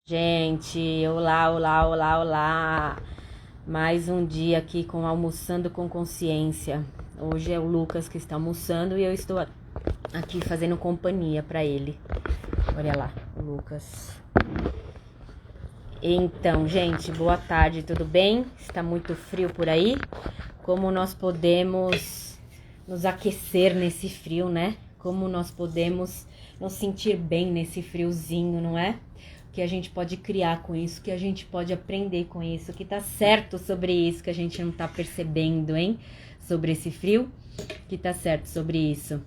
Gente, olá, olá, olá, olá. Mais um dia aqui com Almoçando com Consciência. Hoje é o Lucas que está almoçando e eu estou aqui fazendo companhia para ele. Olha lá, o Lucas. Então, gente, boa tarde, tudo bem? Está muito frio por aí? Como nós podemos nos aquecer nesse frio, né? Como nós podemos nos sentir bem nesse friozinho, não é? Que a gente pode criar com isso, que a gente pode aprender com isso, que tá certo sobre isso, que a gente não tá percebendo, hein? Sobre esse frio, que tá certo sobre isso.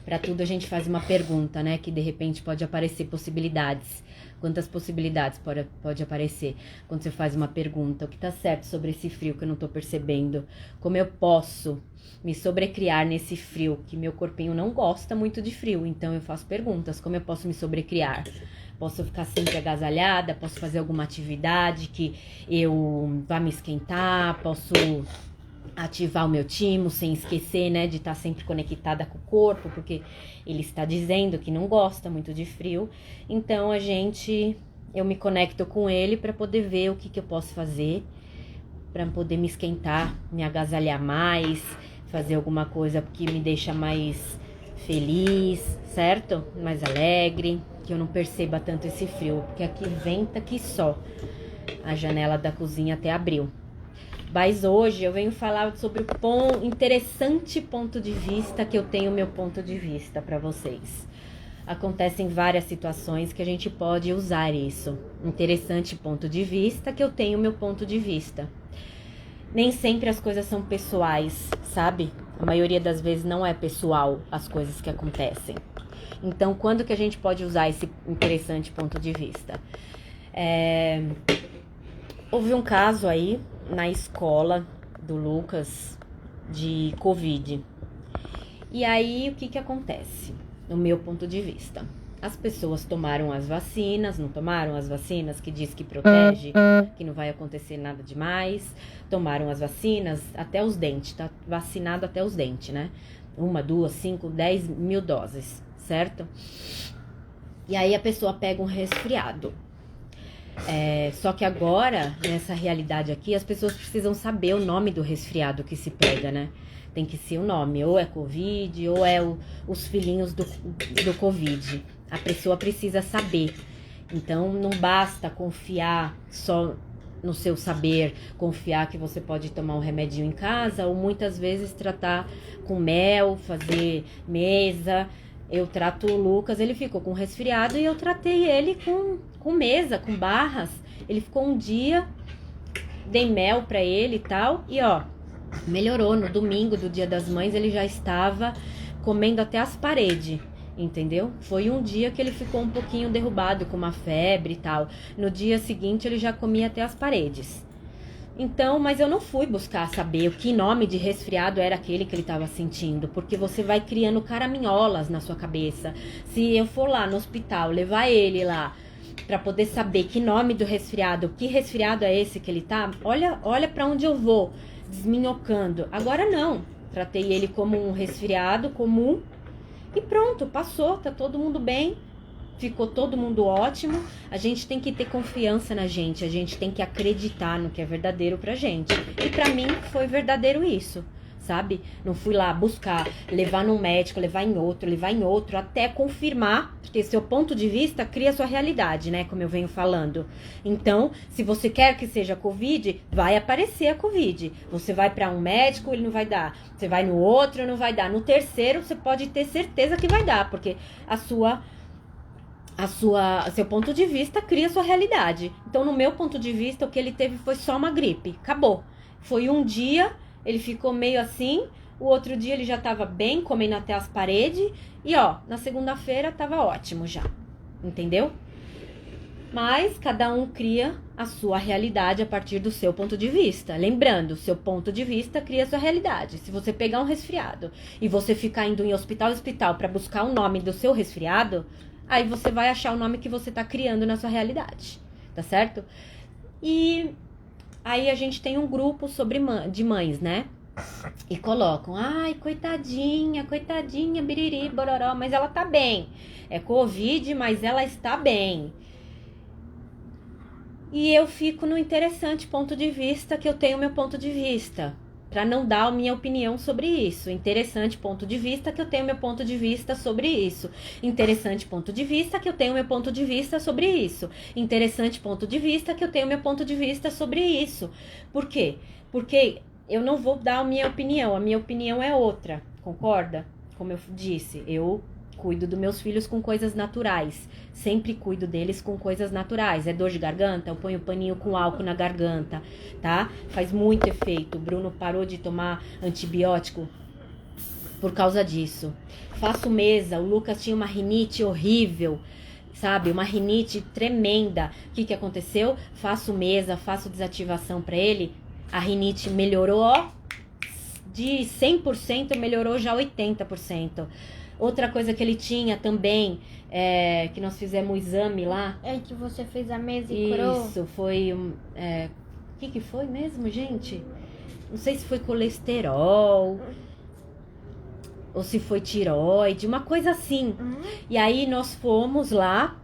Para tudo a gente faz uma pergunta, né? Que de repente pode aparecer possibilidades. Quantas possibilidades pode aparecer quando você faz uma pergunta? O que tá certo sobre esse frio que eu não tô percebendo? Como eu posso me sobrecriar nesse frio? Que meu corpinho não gosta muito de frio, então eu faço perguntas. Como eu posso me sobrecriar? Posso ficar sempre agasalhada? Posso fazer alguma atividade que eu vá me esquentar? Posso ativar o meu timo sem esquecer, né, de estar sempre conectada com o corpo, porque ele está dizendo que não gosta muito de frio. Então eu me conecto com ele para poder ver o que eu posso fazer, para poder me esquentar, me agasalhar mais, fazer alguma coisa que me deixa mais feliz, certo? Mais alegre, que eu não perceba tanto esse frio, porque aqui venta que só. A janela da cozinha até abriu. Mas hoje eu venho falar sobre o interessante ponto de vista que eu tenho meu ponto de vista para vocês. Acontecem várias situações que a gente pode usar isso. Interessante ponto de vista que eu tenho meu ponto de vista. Nem sempre as coisas são pessoais, sabe? A maioria das vezes não é pessoal as coisas que acontecem. Então, quando que a gente pode usar esse interessante ponto de vista? Houve um caso aí na escola do Lucas de Covid. E aí, o que acontece? No meu ponto de vista. As pessoas tomaram as vacinas, não tomaram as vacinas que diz que protege, que não vai acontecer nada demais. Tomaram as vacinas até os dentes, tá vacinado até os dentes, né? 1, 2, 5, 10 mil doses, certo? E aí a pessoa pega um resfriado. Só que agora, nessa realidade aqui, as pessoas precisam saber o nome do resfriado que se pega, né? Tem que ser o nome, ou é Covid, ou é os filhinhos do Covid. A pessoa precisa saber. Então, não basta confiar só no seu saber, confiar que você pode tomar um remedinho em casa, ou muitas vezes tratar com mel, fazer mesa. Eu trato o Lucas, ele ficou com resfriado e eu tratei ele com mesa, com barras. Ele ficou um dia, dei mel pra ele e tal, e ó, melhorou. No domingo do Dia das Mães ele já estava comendo até as paredes, entendeu? Foi um dia que ele ficou um pouquinho derrubado, com uma febre e tal. No dia seguinte ele já comia até as paredes. Então, mas eu não fui buscar saber o que nome de resfriado era aquele que ele estava sentindo, porque você vai criando caraminholas na sua cabeça. Se eu for lá no hospital, levar ele lá para poder saber que nome do resfriado, que resfriado é esse que ele tá, olha para onde eu vou, desminhocando. Agora não, tratei ele como um resfriado comum e pronto, passou, tá todo mundo bem. Ficou todo mundo ótimo. A gente tem que ter confiança na gente. A gente tem que acreditar no que é verdadeiro pra gente. E pra mim foi verdadeiro isso, sabe? Não fui lá buscar, levar num médico, levar em outro, até confirmar. Porque seu ponto de vista cria sua realidade, né? Como eu venho falando. Então, se você quer que seja Covid, vai aparecer a Covid. Você vai pra um médico, ele não vai dar. Você vai no outro, não vai dar. No terceiro, você pode ter certeza que vai dar. Porque seu ponto de vista cria sua realidade. Então, no meu ponto de vista, o que ele teve foi só uma gripe. Acabou. Foi um dia, ele ficou meio assim. O outro dia ele já tava bem, comendo até as paredes. E ó, na segunda-feira tava ótimo já. Entendeu? Mas cada um cria a sua realidade a partir do seu ponto de vista. Lembrando, seu ponto de vista cria a sua realidade. Se você pegar um resfriado e você ficar indo em hospital para buscar o nome do seu resfriado, aí você vai achar o nome que você tá criando na sua realidade, tá certo? E aí a gente tem um grupo de mães, né? E colocam, ai, coitadinha, biriri, bororó, mas ela tá bem. É Covid, mas ela está bem. E eu fico no interessante ponto de vista que eu tenho meu ponto de vista, para não dar a minha opinião sobre isso. Interessante ponto de vista que eu tenho meu ponto de vista sobre isso. Interessante ponto de vista que eu tenho meu ponto de vista sobre isso. Interessante ponto de vista que eu tenho meu ponto de vista sobre isso. Por quê? Porque eu não vou dar a minha opinião é outra, concorda? Como eu disse, eu cuido dos meus filhos com coisas naturais. Sempre cuido deles com coisas naturais. É dor de garganta? Eu ponho paninho com álcool na garganta, tá? Faz muito efeito. O Bruno parou de tomar antibiótico por causa disso. Faço mesa. O Lucas tinha uma rinite horrível, sabe? Uma rinite tremenda. O que aconteceu? Faço mesa, faço desativação pra ele. A rinite melhorou, ó. De 100% melhorou já 80%. Outra coisa que ele tinha também, que nós fizemos o exame lá. É que você fez a mesa e curou? Isso, foi... o que foi mesmo, gente? Não sei se foi colesterol, ou se foi tireoide, uma coisa assim. E aí nós fomos lá,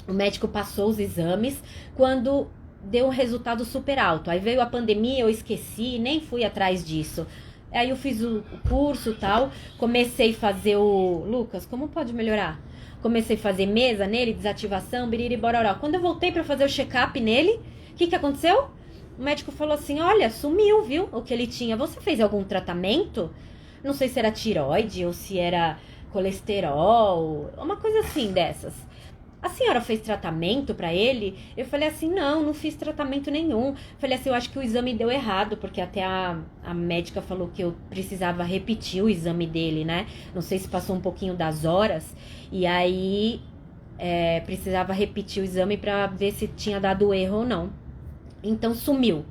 o médico passou os exames, quando deu um resultado super alto. Aí veio a pandemia, eu esqueci, nem fui atrás disso. Aí eu fiz o curso e tal, comecei a fazer o... Lucas, como pode melhorar? Comecei a fazer mesa nele, desativação, biriri, bororó. Quando eu voltei pra fazer o check-up nele, o que aconteceu? O médico falou assim, olha, sumiu, viu, o que ele tinha. Você fez algum tratamento? Não sei se era tireoide ou se era colesterol, uma coisa assim dessas. A senhora fez tratamento pra ele? Eu falei assim, não fiz tratamento nenhum. Falei assim, eu acho que o exame deu errado, porque até a médica falou que eu precisava repetir o exame dele, né? Não sei se passou um pouquinho das horas. E aí, precisava repetir o exame pra ver se tinha dado erro ou não. Então, sumiu.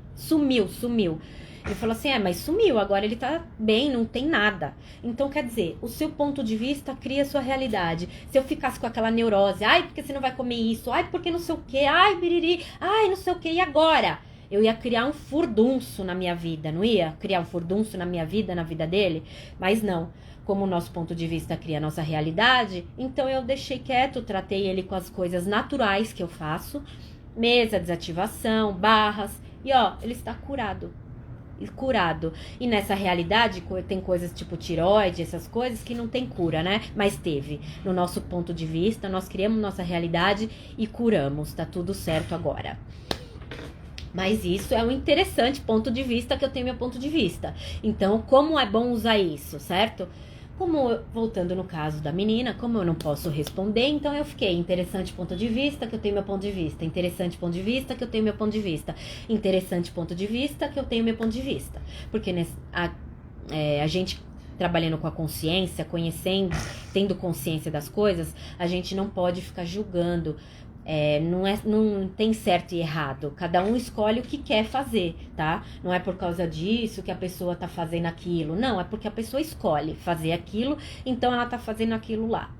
Ele falou assim, mas sumiu, agora ele tá bem, não tem nada. Então, quer dizer, o seu ponto de vista cria a sua realidade. Se eu ficasse com aquela neurose, ai, porque você não vai comer isso, ai, porque não sei o quê, ai, biriri, ai, não sei o quê, e agora? Eu ia criar um furdunço na minha vida, não ia? Criar um furdunço na minha vida, na vida dele? Mas não. Como o nosso ponto de vista cria a nossa realidade, então eu deixei quieto, tratei ele com as coisas naturais que eu faço. Mesa, desativação, barras, e ó, ele está curado. E nessa realidade tem coisas tipo tireoide, essas coisas que não tem cura, né? Mas teve. No nosso ponto de vista, nós criamos nossa realidade e curamos. Tá tudo certo agora. Mas isso é um interessante ponto de vista que eu tenho meu ponto de vista. Então, como é bom usar isso, certo? Voltando no caso da menina, como eu não posso responder, então eu fiquei interessante ponto de vista, que eu tenho meu ponto de vista. Interessante ponto de vista, que eu tenho meu ponto de vista. Interessante ponto de vista, que eu tenho meu ponto de vista. Porque a gente trabalhando com a consciência, conhecendo, tendo consciência das coisas, a gente não pode ficar julgando. Não tem certo e errado. Cada um escolhe o que quer fazer, tá? Não é por causa disso que a pessoa tá fazendo aquilo. Não, é porque a pessoa escolhe fazer aquilo, então ela tá fazendo aquilo lá.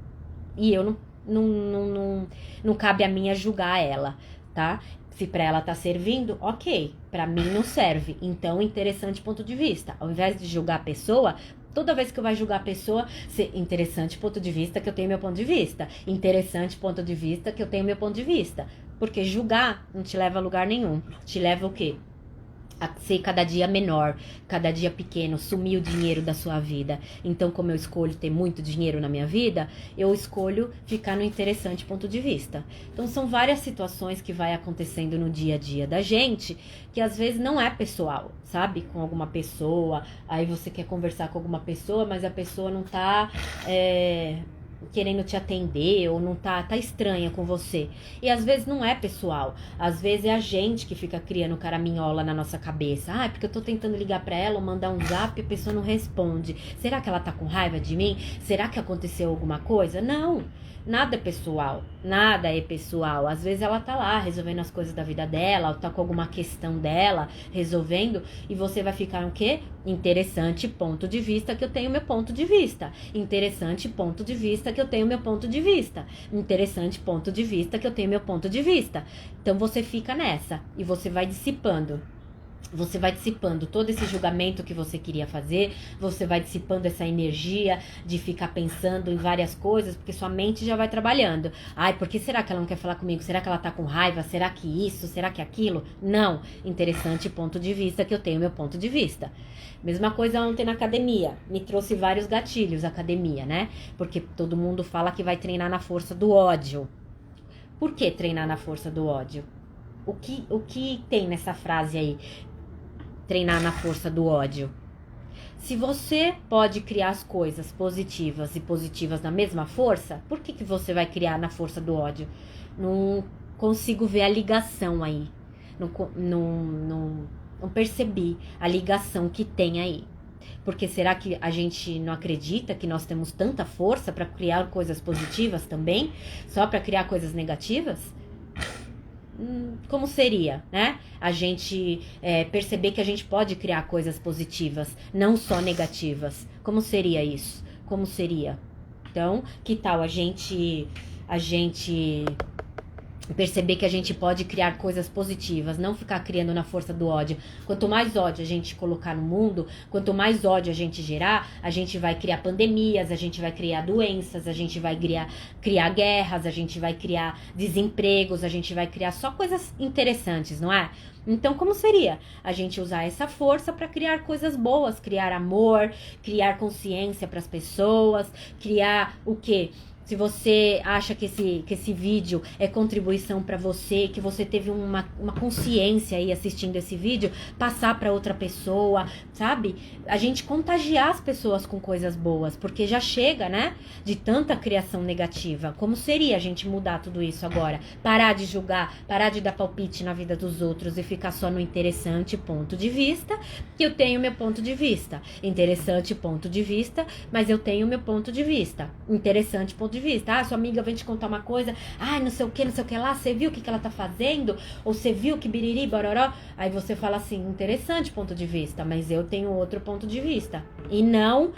E eu não cabe a mim julgar ela, tá? Se pra ela tá servindo, ok. Pra mim não serve. Então, interessante ponto de vista. Ao invés de julgar a pessoa, toda vez que eu vai julgar a pessoa, interessante ponto de vista que eu tenho meu ponto de vista. Interessante ponto de vista que eu tenho meu ponto de vista. Porque julgar não te leva a lugar nenhum. Te leva o quê? A ser cada dia menor, cada dia pequeno, sumir o dinheiro da sua vida. Então, como eu escolho ter muito dinheiro na minha vida, eu escolho ficar no interessante ponto de vista. Então, são várias situações que vai acontecendo no dia a dia da gente, que às vezes não é pessoal, sabe? Com alguma pessoa, aí você quer conversar com alguma pessoa, mas a pessoa não tá querendo te atender ou não tá estranha com você. E às vezes não é pessoal. Às vezes é a gente que fica criando caraminhola na nossa cabeça. Ah, porque eu tô tentando ligar pra ela ou mandar um zap e a pessoa não responde. Será que ela tá com raiva de mim? Será que aconteceu alguma coisa? Não. Nada é pessoal, nada é pessoal. Às vezes ela tá lá resolvendo as coisas da vida dela, ou tá com alguma questão dela resolvendo, e você vai ficar o quê? Interessante ponto de vista que eu tenho meu ponto de vista. Interessante ponto de vista que eu tenho meu ponto de vista. Interessante ponto de vista que eu tenho meu ponto de vista. Então você fica nessa e você vai dissipando. Você vai dissipando todo esse julgamento que você queria fazer, você vai dissipando essa energia de ficar pensando em várias coisas, porque sua mente já vai trabalhando. Ai, por que será que ela não quer falar comigo? Será que ela tá com raiva? Será que isso? Será que aquilo? Não. Interessante ponto de vista, que eu tenho meu ponto de vista. Mesma coisa ontem na academia. Me trouxe vários gatilhos a academia, né? Porque todo mundo fala que vai treinar na força do ódio. Por que treinar na força do ódio? O que tem nessa frase aí? Treinar na força do ódio. Se você pode criar as coisas positivas e positivas na mesma força, por que você vai criar na força do ódio? Não consigo ver a ligação aí. Não percebi a ligação que tem aí. Porque será que a gente não acredita que nós temos tanta força para criar coisas positivas também? Só para criar coisas negativas? Como seria, né? A gente perceber que a gente pode criar coisas positivas, não só negativas. Como seria isso? Como seria? Então, que tal a gente perceber que a gente pode criar coisas positivas, não ficar criando na força do ódio. Quanto mais ódio a gente colocar no mundo, quanto mais ódio a gente gerar, a gente vai criar pandemias, a gente vai criar doenças, a gente vai criar guerras, a gente vai criar desempregos, a gente vai criar só coisas interessantes, não é? Então, como seria a gente usar essa força para criar coisas boas, criar amor, criar consciência para as pessoas, criar o quê? Se você acha que esse vídeo é contribuição para você, que você teve uma consciência aí assistindo esse vídeo, passar para outra pessoa, sabe? A gente contagiar as pessoas com coisas boas, porque já chega, né? De tanta criação negativa. Como seria a gente mudar tudo isso agora? Parar de julgar, parar de dar palpite na vida dos outros e ficar só no interessante ponto de vista, que eu tenho meu ponto de vista. Interessante ponto de vista, mas eu tenho meu ponto de vista. Interessante ponto de vista. Ah, sua amiga vem te contar uma coisa, não sei o que lá, você viu o que ela tá fazendo? Ou você viu que biriri, bororó? Aí você fala assim, interessante ponto de vista, mas eu tenho outro ponto de vista. E não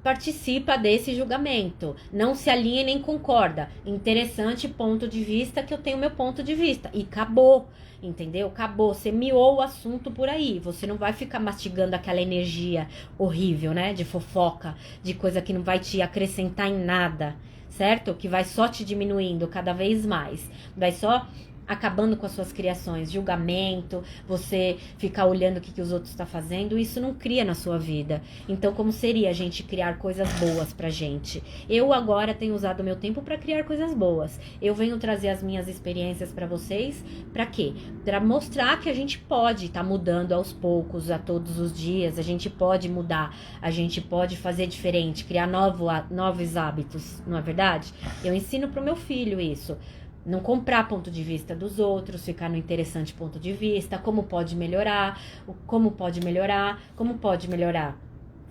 participa desse julgamento, não se alinha nem concorda. Interessante ponto de vista, que eu tenho meu ponto de vista. E acabou. Entendeu? Acabou, você miou o assunto por aí. Você não vai ficar mastigando aquela energia horrível, né? De fofoca, de coisa que não vai te acrescentar em nada, certo? Que vai só te diminuindo cada vez mais. Vai só acabando com as suas criações, julgamento, você ficar olhando o que os outros estão fazendo, isso não cria na sua vida. Então, como seria a gente criar coisas boas pra gente? Eu agora tenho usado meu tempo para criar coisas boas. Eu venho trazer as minhas experiências para vocês, pra quê? Pra mostrar que a gente pode estar mudando aos poucos, a todos os dias, a gente pode mudar, a gente pode fazer diferente, criar novos hábitos, não é verdade? Eu ensino pro meu filho isso. Não comprar ponto de vista dos outros, ficar no interessante ponto de vista, como pode melhorar,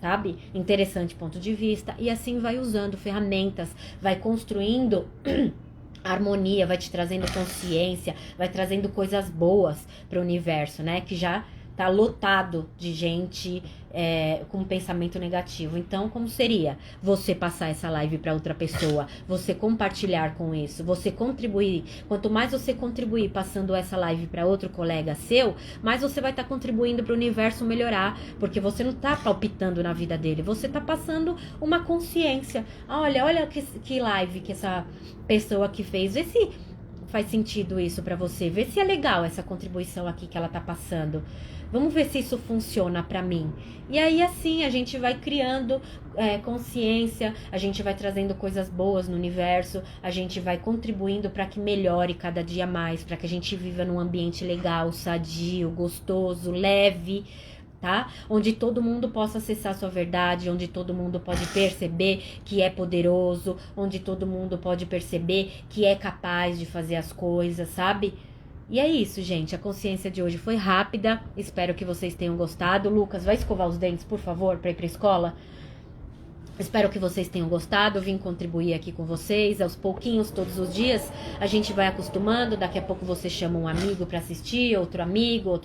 sabe? Interessante ponto de vista, e assim vai usando ferramentas, vai construindo harmonia, vai te trazendo consciência, vai trazendo coisas boas para o universo, né? Que já tá lotado de gente com pensamento negativo. Então, como seria você passar essa live para outra pessoa, você compartilhar com isso, você contribuir? Quanto mais você contribuir passando essa live para outro colega seu, mais você vai estar contribuindo para o universo melhorar, porque você não tá palpitando na vida dele, você tá passando uma consciência. Olha que live que essa pessoa aqui fez. Vê se faz sentido isso para você, vê se é legal essa contribuição aqui que ela tá passando. Vamos ver se isso funciona pra mim. E aí, assim, a gente vai criando consciência, a gente vai trazendo coisas boas no universo, a gente vai contribuindo para que melhore cada dia mais, para que a gente viva num ambiente legal, sadio, gostoso, leve, tá? Onde todo mundo possa acessar sua verdade, onde todo mundo pode perceber que é poderoso, onde todo mundo pode perceber que é capaz de fazer as coisas, sabe? E é isso, gente. A consciência de hoje foi rápida. Espero que vocês tenham gostado. Lucas, vai escovar os dentes, por favor, para ir pra escola? Espero que vocês tenham gostado. Eu vim contribuir aqui com vocês. Aos pouquinhos, todos os dias, a gente vai acostumando. Daqui a pouco você chama um amigo para assistir, outro amigo.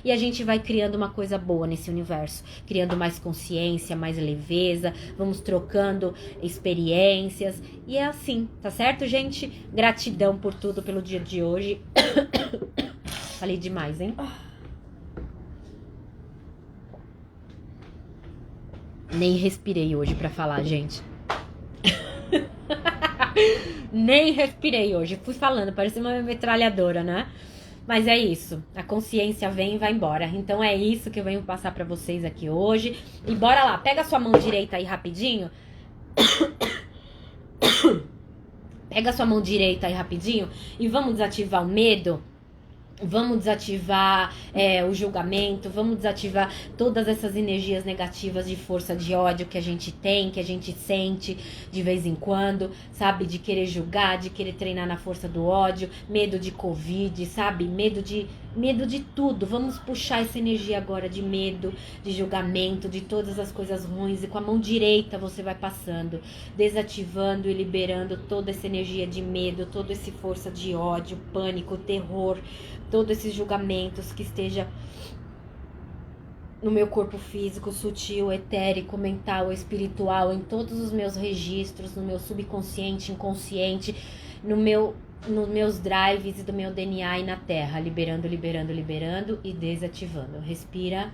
E a gente vai criando uma coisa boa nesse universo. Criando mais consciência, mais leveza. Vamos trocando experiências. E é assim, tá certo, gente? Gratidão por tudo, pelo dia de hoje. Falei demais, hein? Nem respirei hoje pra falar, gente. Nem respirei hoje. Fui falando, parecia uma metralhadora, né? Mas é isso. A consciência vem e vai embora. Então é isso que eu venho passar pra vocês aqui hoje. E bora lá. Pega a sua mão direita aí rapidinho. Pega a sua mão direita aí rapidinho. E vamos desativar o medo. Vamos desativar o julgamento, vamos desativar todas essas energias negativas de força de ódio que a gente tem, que a gente sente de vez em quando, sabe? De querer julgar, de querer treinar na força do ódio, medo de Covid, sabe? Medo de tudo. Vamos puxar essa energia agora de medo, de julgamento, de todas as coisas ruins. E com a mão direita você vai passando, desativando e liberando toda essa energia de medo, toda essa força de ódio, pânico, terror, todos esses julgamentos que esteja no meu corpo físico, sutil, etérico, mental, espiritual, em todos os meus registros, no meu subconsciente, inconsciente, nos meus drives e do meu DNA e na Terra, liberando, liberando, liberando e desativando. Respira.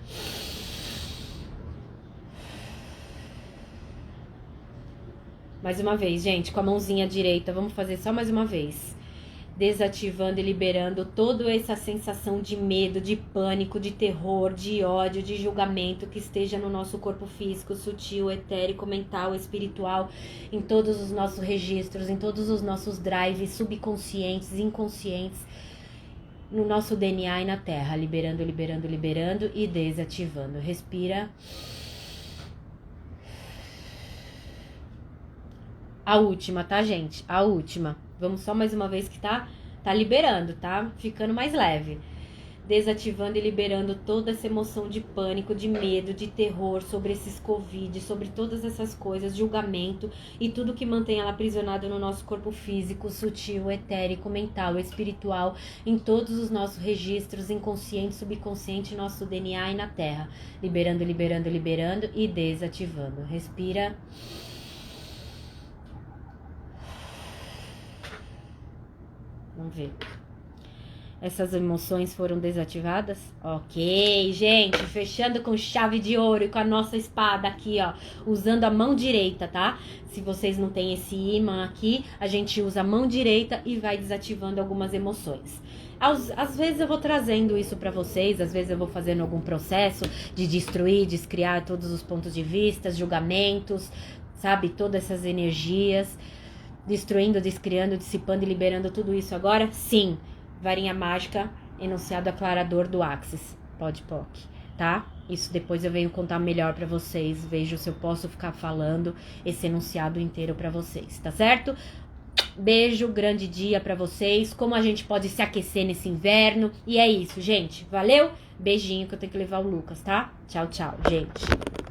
Mais uma vez, gente, com a mãozinha direita, vamos fazer só mais uma vez. Desativando e liberando toda essa sensação de medo, de pânico, de terror, de ódio, de julgamento que esteja no nosso corpo físico, sutil, etérico, mental, espiritual, em todos os nossos registros, em todos os nossos drives subconscientes, inconscientes, no nosso DNA e na Terra, liberando, liberando, liberando e desativando. Respira. A última, tá, gente? A última. Vamos só mais uma vez que tá liberando, tá? Ficando mais leve. Desativando e liberando toda essa emoção de pânico, de medo, de terror sobre esses Covid, sobre todas essas coisas, julgamento e tudo que mantém ela aprisionada no nosso corpo físico, sutil, etérico, mental, espiritual, em todos os nossos registros, inconsciente, subconsciente, nosso DNA e na Terra. Liberando, liberando, liberando e desativando. Respira. Vamos ver. Essas emoções foram desativadas? Ok, gente. Fechando com chave de ouro e com a nossa espada aqui, ó. Usando a mão direita, tá? Se vocês não têm esse ímã aqui, a gente usa a mão direita e vai desativando algumas emoções. Às vezes eu vou trazendo isso pra vocês, às vezes eu vou fazendo algum processo de destruir, descriar todos os pontos de vista, julgamentos, sabe? Todas essas energias. Destruindo, descriando, dissipando e liberando tudo isso agora? Sim. Varinha mágica, enunciado aclarador do Axis. Podpoc, tá? Isso depois eu venho contar melhor pra vocês. Vejo se eu posso ficar falando esse enunciado inteiro pra vocês, tá certo? Beijo, grande dia pra vocês. Como a gente pode se aquecer nesse inverno. E é isso, gente. Valeu? Beijinho que eu tenho que levar o Lucas, tá? Tchau, tchau, gente.